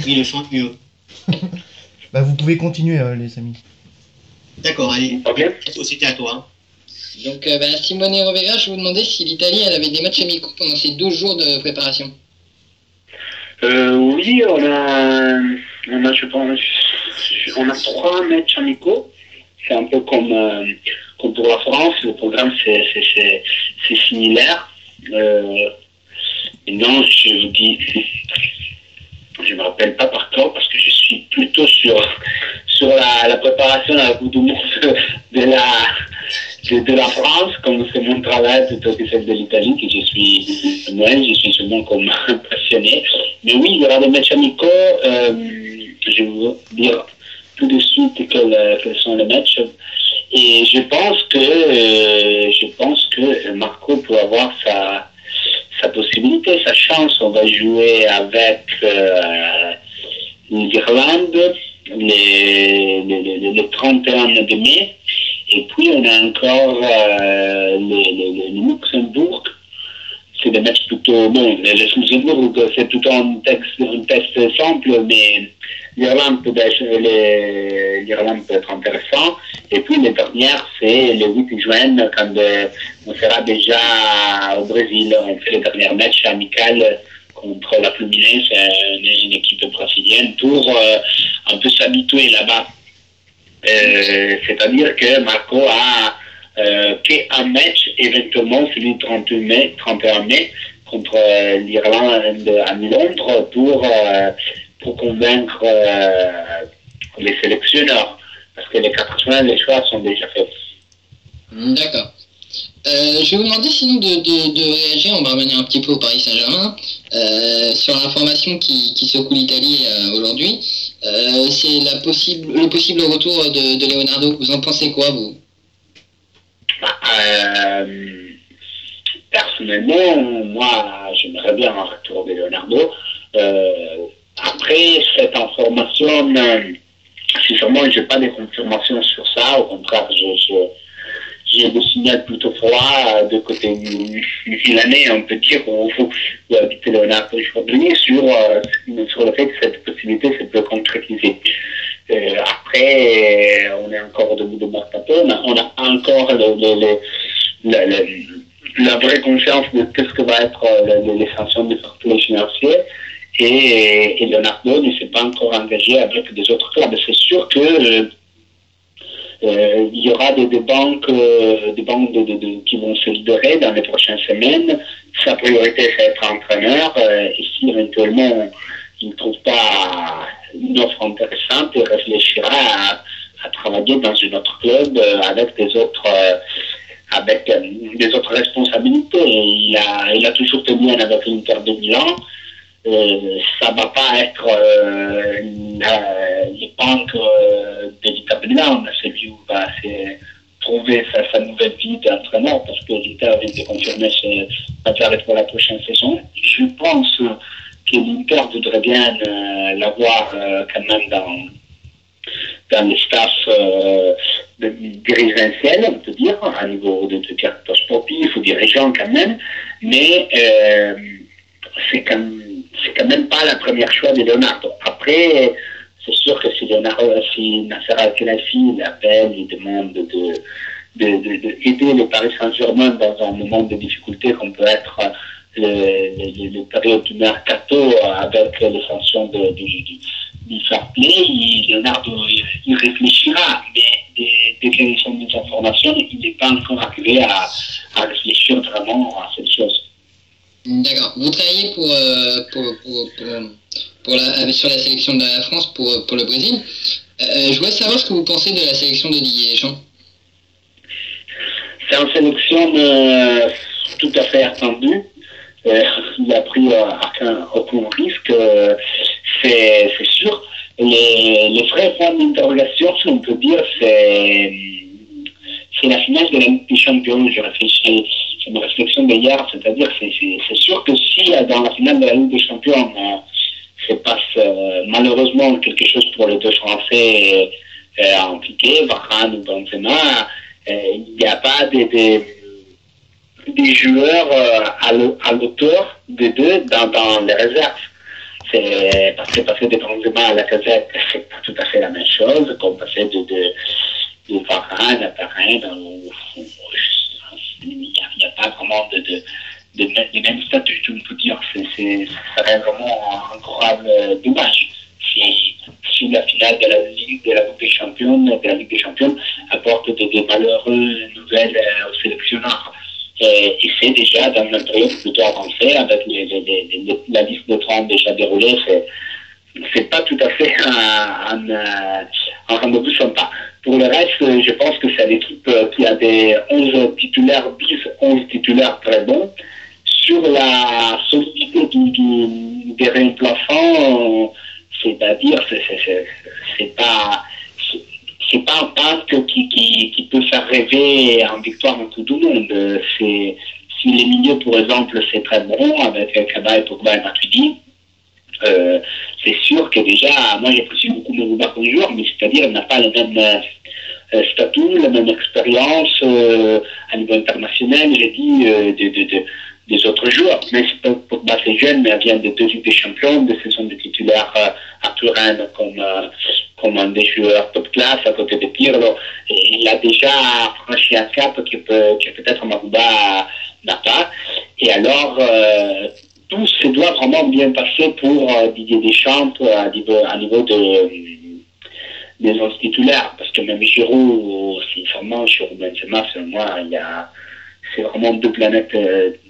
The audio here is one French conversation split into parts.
Oui, le chante mieux. Bah, vous pouvez continuer, les amis. D'accord, allez. Ok. C'était à toi. Donc, Simone Rovera, je vous demandais si l'Italie elle avait des matchs amicaux pendant ces 12 jours de préparation. Oui, je pense, on a 3 matchs amicaux. C'est un peu comme pour la France. Le programme c'est similaire. Non, je vous dis, je me rappelle pas par cœur parce que je suis plutôt sur la préparation à la Coupe du Monde de la France, comme c'est mon travail plutôt que celle de l'Italie, que je suis seulement comme passionné. Mais oui, il y aura des matchs amicaux. Je vais vous dire tout de suite quels sont les matchs. Et je pense que Marco peut avoir sa possibilité, sa chance. On va jouer avec l'Irlande le 31 de mai. Et puis on a encore le Luxembourg. C'est des matchs plutôt bon. Le Luxembourg, c'est plutôt un test simple, mais l'Irlande peut être intéressant. Et puis les dernières, c'est le 8 juin, quand on sera déjà au Brésil. On fait les derniers matchs amicaux contre la Fluminense, une équipe brésilienne, pour un peu s'habituer là-bas. C'est-à-dire que Marco a qu'un match, éventuellement celui du 31 mai, contre l'Irlande à Londres, pour convaincre les sélectionneurs. Parce que les 4 semaines, les choix sont déjà faits. D'accord. Je vais vous demander sinon de réagir, on va revenir un petit peu au Paris Saint-Germain, sur l'information qui secoue l'Italie aujourd'hui. C'est le possible retour de Leonardo. Vous en pensez quoi, vous? Personnellement, moi, j'aimerais bien un retour de Leonardo. Après, cette information, sincèrement, je n'ai pas de confirmation sur ça. Au contraire, j'ai des signaux plutôt froids de côté milanais, on peut dire, où habiter Leonardo aujourd'hui, sur le fait que cette possibilité se peut concrétiser. Après, on est encore au début de mercato, on a encore la vraie conscience de ce que va être les sanctions de fair play financier, et Leonardo ne s'est pas encore engagé avec des autres clubs. C'est sûr que il y aura des banques qui vont se libérer dans les prochaines semaines. Sa priorité, c'est être entraîneur. Et si éventuellement il ne trouve pas une offre intéressante, il réfléchira à travailler dans un autre club avec des autres responsabilités. Il a toujours tenu avec l'Inter de Milan. Ça va pas être les banques de l'Inter de Milan, celui où va trouver sa nouvelle vie d'entraîneur, parce que l'Inter vient de confirmer va faire pour la prochaine saison. Je pense que l'Inter voudrait bien l'avoir quand même dans le staff dirigeantiel, on peut dire, à niveau de directeur sportif ou dirigeant quand même, mais c'est quand même pas la première choix de Leonardo. Après, c'est sûr que si Nasser Al-Khelaifi l'appelle, il demande d'aider le Paris Saint-Germain dans un moment de difficulté comme peut être le période du mercato avec les sanctions du fair play, Leonardo il réfléchira, mais dès qu'il sont des informations, il n'est pas encore arrivé à réfléchir vraiment à cette chose. D'accord. Vous travaillez sur la sélection de la France pour le Brésil. Je voulais savoir ce que vous pensez de la sélection de Didier Deschamps. C'est une sélection tout à fait attendue. Il a pris aucun risque, c'est sûr. Les vrais points d'interrogation, si on peut dire, c'est la finale de la Ligue des Champions. C'est une réflexion d'hier, c'est-à-dire c'est sûr que si dans la finale de la Ligue des Champions se passe malheureusement quelque chose pour les deux Français impliqués, Varane ou Benzema, il n'y a pas des joueurs à l'auteur des deux dans les réserves. Passer de Benzema à Lacazette, c'est pas tout à fait la même chose, comme passer de Varane à Varane, il n'y a pas vraiment de même statut, on peut dire. Ça reste vraiment un incroyable dommage. Si la finale de la Ligue des Champions apporte de malheureuses nouvelles aux sélectionneurs. Et c'est déjà dans une période plutôt avancée, avec la liste de 30 déjà déroulée, c'est pas tout à fait un rendez-vous sympa. Pour le reste, je pense que c'est l'équipe qui a des 11 titulaires bis, 11 titulaires très bons. Sur la solidité des remplaçants, c'est-à-dire, c'est pas un pacte qui peut faire rêver en victoire en tout le monde. Si les milieux, par exemple, c'est très bon, avec Kaba, Pogba et Matuidi, c'est sûr que déjà, moi j'apprécie beaucoup Mouba comme joueur, mais c'est-à-dire il n'a pas le même statut, la même expérience à niveau international, j'ai dit, des autres joueurs. Mais Pogba c'est jeune, mais elle vient de 2 Ligues des Champions, de saison de titulaire à Turin comme un des joueurs top classe à côté de Pirlo. Et il a déjà franchi un cap que peut-être Mouba n'a pas. Et alors, tout se doit vraiment bien passer pour Didier Deschamps à niveau des 11 titulaires. Parce que même Giroud, sincèrement, sur Benzema, selon moi, c'est vraiment 2 planètes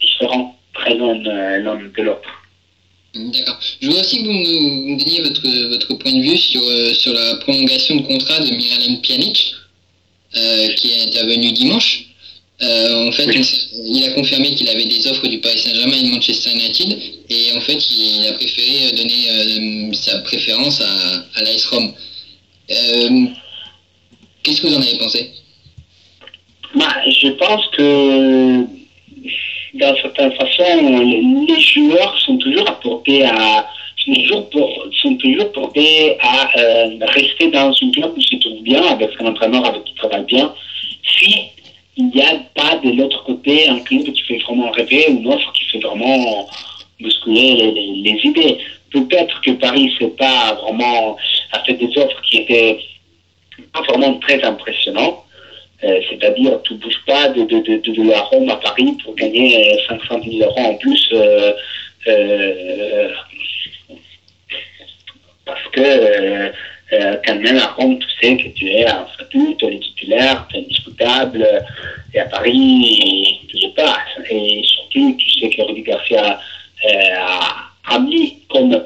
différentes, très loin l'un de l'autre. D'accord. Je veux aussi que vous me donniez votre point de vue sur la prolongation de contrat de Miralem Pjanic, qui est intervenu dimanche. En fait, oui. Il a confirmé qu'il avait des offres du Paris Saint-Germain et de Manchester United, et en fait, il a préféré donner sa préférence à l'AS Rome. Qu'est-ce que vous en avez pensé? Je pense que d'une certaine façon, les joueurs sont toujours portés à rester dans une club où ils se trouvent bien, avec un entraîneur avec qui ils travaillent bien. Si il n'y a pas de l'autre côté un club qui fait vraiment rêver ou une offre qui fait vraiment bousculer les idées. Peut-être que Paris a fait des offres qui étaient pas vraiment très impressionnantes. C'est-à-dire, tu ne bouges pas de la Rome à Paris pour gagner 500 000 euros en plus, parce que quand même à Rome, tu sais que tu es un statut, tu es titulaire, tu es indiscutable, et à Paris, tu ne sais pas. Et surtout, tu sais que Rudy Garcia a mis comme les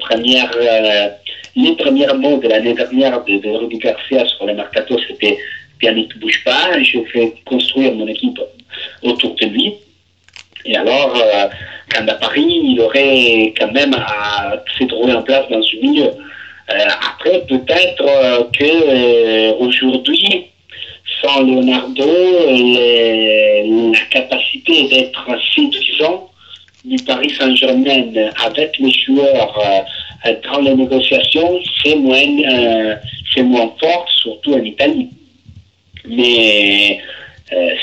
premiers mots de l'année dernière de Rudy Garcia sur le mercato, c'était Pjanic ne bouge pas, je fais construire mon équipe autour de lui. Et alors, quand à Paris, il aurait quand même à se trouver en place dans ce milieu. Après, peut-être qu'aujourd'hui, sans Leonardo, la capacité d'être séduisant du Paris Saint-Germain avec les joueurs dans les négociations, c'est moins fort, surtout en Italie. Mais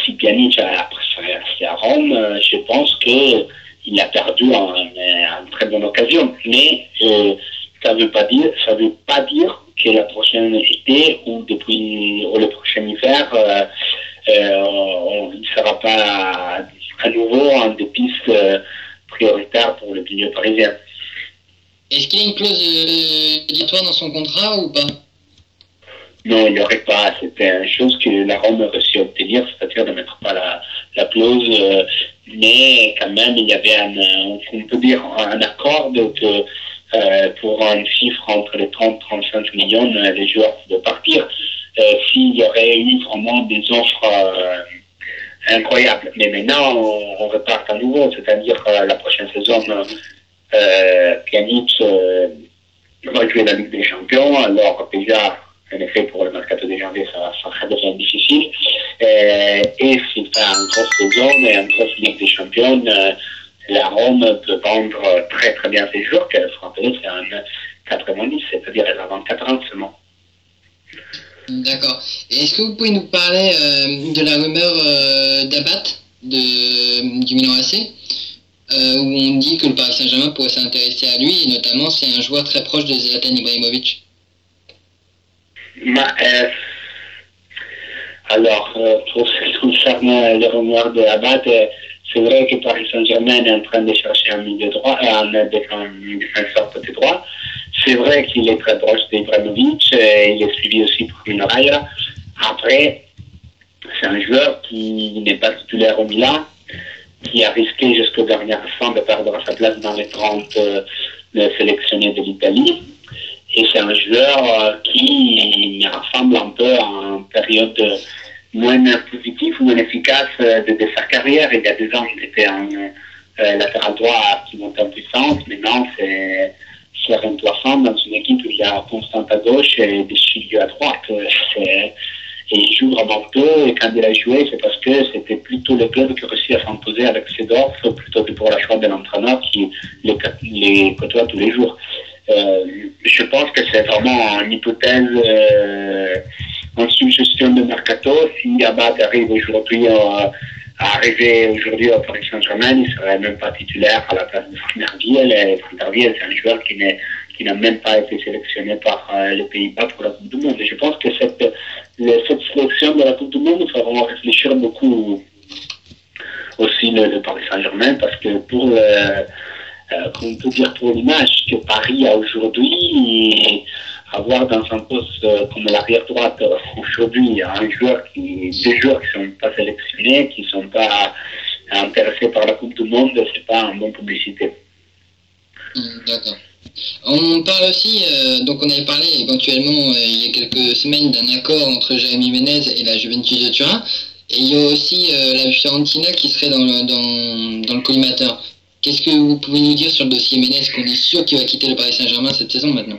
si Pjanic a resté à Rome, je pense qu'il a perdu une très bonne occasion. Mais ça ne veut pas dire que la prochaine été ou le prochain hiver, on ne sera pas à nouveau en des pistes prioritaires pour le milieu parisien. Est-ce qu'il y a une clause d'histoire dans son contrat ou pas? Non, il n'y aurait pas. C'était une chose que la Rome a réussi à obtenir, c'est-à-dire de ne mettre pas la clause, mais quand même, il y avait on peut dire, un accord que pour un chiffre entre les 30 et 35 millions, les joueurs pouvaient partir. S'il y aurait eu vraiment des offres incroyables. Mais maintenant, on repart à nouveau, c'est-à-dire la prochaine saison, Pjanic va jouer la Ligue des Champions, alors déjà, en effet, pour le mercato de janvier, ça devient difficile. Et s'il fait une grosse saison et une grosse Ligue des Champions, la Rome peut vendre très très bien ses joueurs, qu'elle se rappelle, c'est un 90, c'est-à-dire elle a 24 ans seulement. D'accord. Et est-ce que vous pouvez nous parler de la rumeur d'Abat du Milan AC? où on dit que le Paris Saint-Germain pourrait s'intéresser à lui, et notamment c'est un joueur très proche de Zlatan Ibrahimovic. Alors, pour ce qui concerne les rumeurs de Abad, c'est vrai que Paris Saint-Germain est en train de chercher un milieu droit, un défenseur côté droit. C'est vrai qu'il est très proche d'Ibrahimovic, il est suivi aussi par Mino Raiola. Après, c'est un joueur qui n'est pas titulaire au Milan, qui a risqué jusqu'au dernier instant de perdre sa place dans les 30 sélectionnés de l'Italie. Et c'est un joueur qui ressemble un peu à une période moins positive, moins efficace de sa carrière. Il y a 2 ans, il était un latéral droit qui monte en puissance. Maintenant, c'est remplaçant dans une équipe où il y a Constant à gauche et Deschilio à droite. Et il joue vraiment peu, et quand il a joué, c'est parce que c'était plutôt le club qui a réussi à s'imposer avec Seedorf, plutôt que pour la choix de l'entraîneur qui les côtoie tous les jours. Je pense que c'est vraiment une hypothèse en suggestion de mercato. Si Abad arrive aujourd'hui au Paris Saint-Germain, il ne serait même pas titulaire à la place de Van der Wiel. Et Van der Wiel, c'est un joueur qui n'a même pas été sélectionné par les Pays-Bas pour la Coupe du Monde. Et je pense que cette sélection de la Coupe du Monde fera vraiment réfléchir beaucoup aussi le Paris Saint-Germain, parce que pour qu'on peut dire pour l'image que Paris a aujourd'hui, avoir dans un poste comme l'arrière droite aujourd'hui deux joueurs qui sont pas sélectionnés, qui sont pas intéressés par la Coupe du Monde, c'est pas une bonne publicité. D'accord. On parle aussi, donc on avait parlé éventuellement il y a quelques semaines d'un accord entre Jérémy Ménez et la Juventus de Turin, et il y a aussi la Fiorentina qui serait dans le collimateur. Qu'est-ce que vous pouvez nous dire sur le dossier Ménez, qu'on est sûr qu'il va quitter le Paris Saint-Germain cette saison maintenant?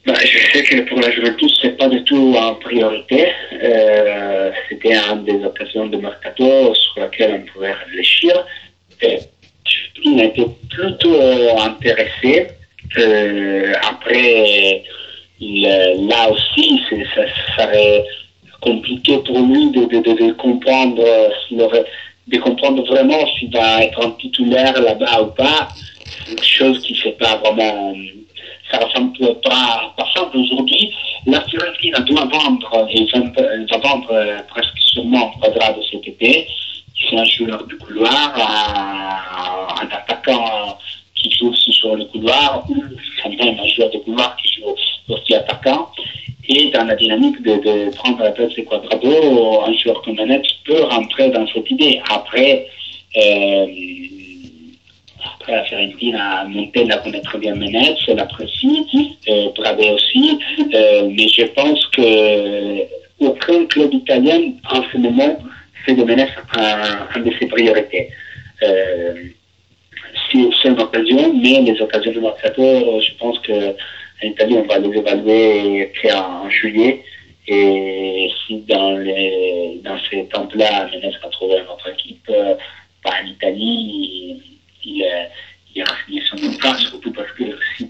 Je sais que pour la Juventus, c'est pas du tout en priorité. C'était une des occasions de mercato sur laquelle on pouvait réfléchir. Il a été plutôt intéressé. Après, là aussi, ça serait compliqué pour lui de comprendre vraiment s'il va être un titulaire là-bas ou pas. C'est une chose qui ne fait pas vraiment. Ça ne ressemble pas simple aujourd'hui. La Fiorentina doit vendre, et va vendre presque sûrement Quadrado cet été. C'est un joueur du couloir, un attaquant qui joue aussi sur le couloir, ou même un joueur de couloir qui joue aussi attaquant. Et dans la dynamique de prendre la place de Quadrado, un joueur comme Menez peut rentrer dans cette idée. Après la Fiorentina, Montella connaît très bien Menez, elle l'apprécie, Bradé aussi, mais je pense que aucun club italien en ce moment fait de Menez un de ses priorités. C'est une occasion, mais les occasions de mercato, je pense qu'en Italie, on va les évaluer qu'en juillet. Et si dans ces temps-là, Menez va trouver une autre équipe, en Italie, il a signé son contrat, surtout parce que si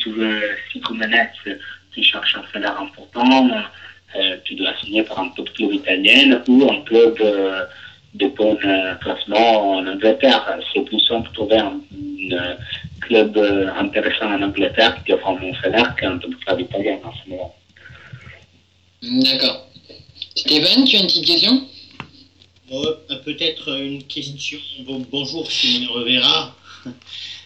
comme Menez, tu cherches un salaire important, tu dois signer par un top club italien ou un club de bon classement en Angleterre. C'est plus simple de trouver un club intéressant en Angleterre qui offre un bon salaire qu'un top club italien en ce moment. D'accord. Stéphane, tu as une petite question? Peut-être une question. Bonjour, Simone Rivera.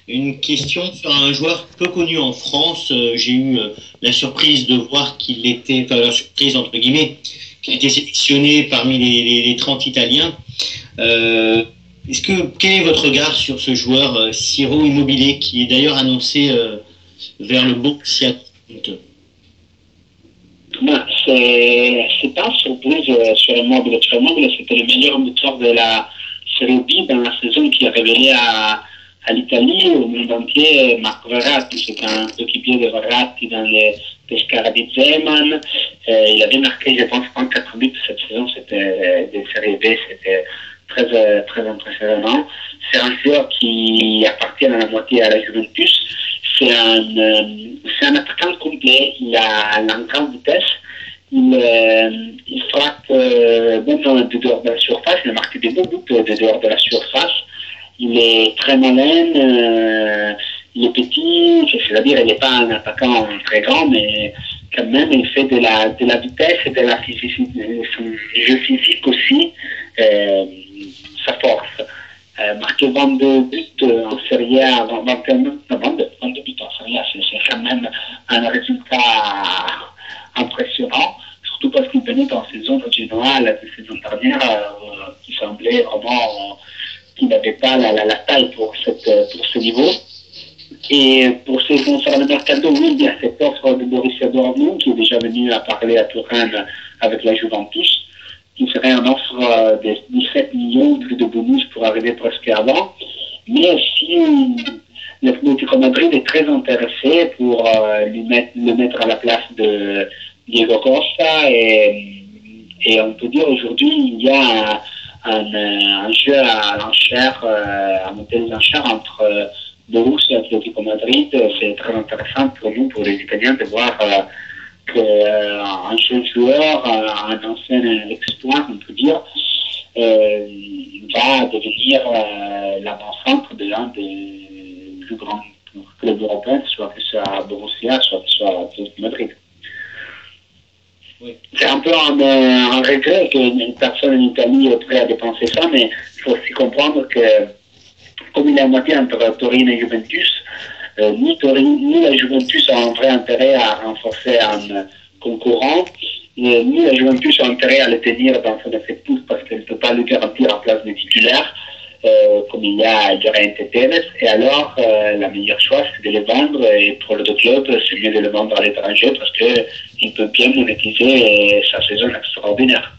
Une question sur un joueur peu connu en France. J'ai eu la surprise de voir qu'il était, enfin la surprise entre guillemets, qu'il était sélectionné parmi les 30 Italiens. Quel est votre regard sur ce joueur Ciro Immobile, qui est d'ailleurs annoncé vers le Borussia Dortmund? C'est pas surprise sur Immobile. Sur Immobile, c'était le meilleur buteur de la Serie B dans la saison qui a révélé à l'Italie, au monde entier, Marco Verratti. C'était un équipier de Verratti dans les Pescara di Zeman. Il avait marqué, je pense, 34 buts cette saison. C'était des Serie B, c'était très, très impressionnant. C'est un joueur qui appartient à la moitié à la Juventus. C'est un attaquant complet. Il a une grande vitesse. Il frappe même de dehors de la surface. Il a marqué des beaux buts de dehors de la surface. il est très malin, il est petit, c'est-à-dire il n'est pas un attaquant très grand, mais quand même il fait de la vitesse et de la physicité, son jeu physique aussi, sa force. Marqué 22 buts en Serie A, 22 buts en Serie A, c'est quand même un résultat impressionnant, surtout parce qu'il venait dans saison de Genoa la saison dernière, qui semblait vraiment qu'il n'avait pas la taille pour ce niveau. Et pour ce qui concerne le mercato, oui, il y a cette offre de Borussia Dortmund qui est déjà venu à parler à Turin avec la Juventus, qui serait une offre de 17 millions plus de bonus pour arriver presque avant. Mais aussi, l'Atlético Madrid est très intéressé pour le mettre à la place de Diego Costa. Et on peut dire aujourd'hui, il y a un jeu à l'enchère, un modèle d'enchère entre Borussia et Atlético Madrid. C'est très intéressant pour nous, pour les Italiens, de voir qu'un jeune joueur, un ancien exploit, on peut dire, va devenir l'avant-centre de l'un des plus grands clubs européens, soit que ce soit Borussia, soit que ce soit Atlético Madrid. Oui. C'est un peu un regret qu'une personne en Italie est prête à dépenser ça, mais il faut aussi comprendre que, comme il est à moitié entre Torino et Juventus, ni la Juventus a un vrai intérêt à renforcer un concurrent, ni la Juventus a intérêt à le tenir dans son effectif parce qu'elle ne peut pas lui garantir en place de titulaire, comme il y aurait un TTNS. Et alors, la meilleure choix, c'est de les vendre. Et pour le club, c'est mieux de le vendre à l'étranger parce qu'il peut bien monétiser sa saison extraordinaire.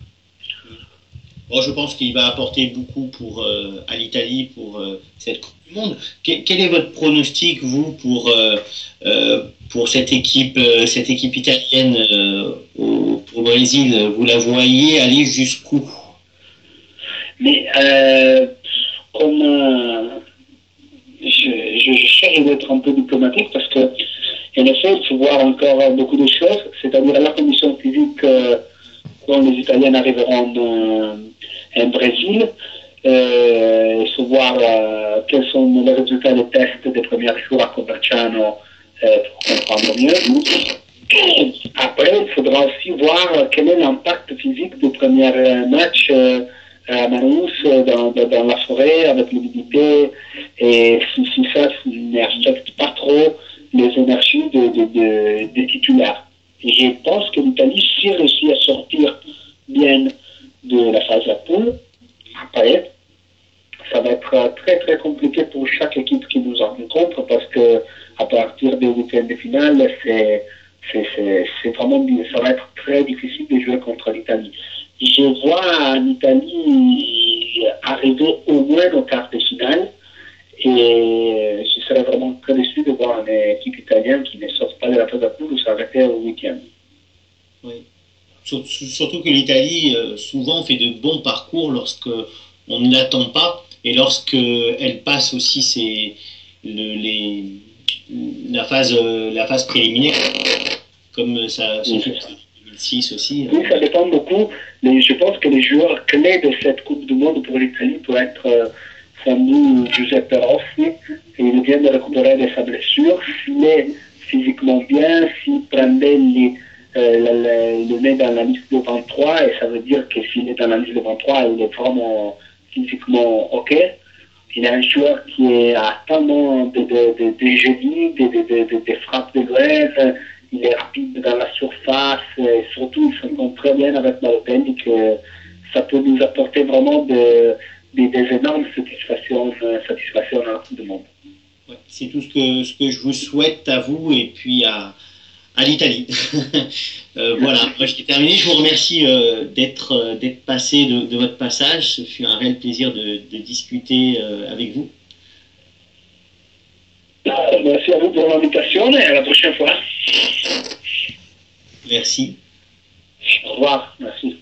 Bon, je pense qu'il va apporter beaucoup à l'Italie pour cette Coupe du Monde. Quel est votre pronostic, vous, pour cette équipe italienne au Brésil? Vous la voyez aller jusqu'où? Mais comme je cherche d'être un peu diplomatique parce que, en effet, il faut voir encore beaucoup de choses, c'est-à-dire la condition physique dont les Italiens arriveront en Brésil. Il faut voir quels sont les résultats des tests des premiers jours à Coverciano pour comprendre mieux. Après, il faudra aussi voir quel est l'impact physique du premier match à Manus dans la forêt avec l'humidité et si ça n'affecte pas trop les énergies des titulaires. Et je pense que l'Italie, s'y réussit à sortir bien de la phase à poule, après, ça va être très très compliqué pour chaque équipe qui nous en rencontre parce que à partir des week-ends de finale, c'est vraiment, ça va être très difficile de jouer contre l'Italie. Je vois l'Italie arriver au moins au quart de finale et je serais vraiment très déçu de voir une équipe italienne qui ne sort pas de la phase à poule ou s'arrêter au week-end. Oui. Surtout que l'Italie souvent fait de bons parcours lorsque on ne l'attend pas et lorsque elle passe aussi la phase préliminaire, comme ça se fait en 2006 aussi. Oui, ça dépend beaucoup. Mais je pense que les joueurs clés de cette Coupe du Monde pour l'Italie peuvent être Sandro Giuseppe Rossi, et il vient de récupérer de sa blessure. S'il est physiquement bien, si Prandelli le met dans la liste de 23, et ça veut dire que s'il est dans la liste de 23, il est vraiment physiquement OK. Il est un joueur qui a tellement de génie, de frappes de l'ouest, il est rapide dans la surface, et surtout il s'entend très bien avec Balotelli, que ça peut nous apporter vraiment des énormes satisfactions dans la Coupe du Monde. Ouais, c'est tout ce que je vous souhaite à vous et puis à l'Italie. Voilà, moi j'ai terminé. Je vous remercie d'être passé de votre passage. Ce fut un réel plaisir de discuter avec vous. Merci à vous pour l'invitation et à la prochaine fois. Merci. Au revoir. Merci.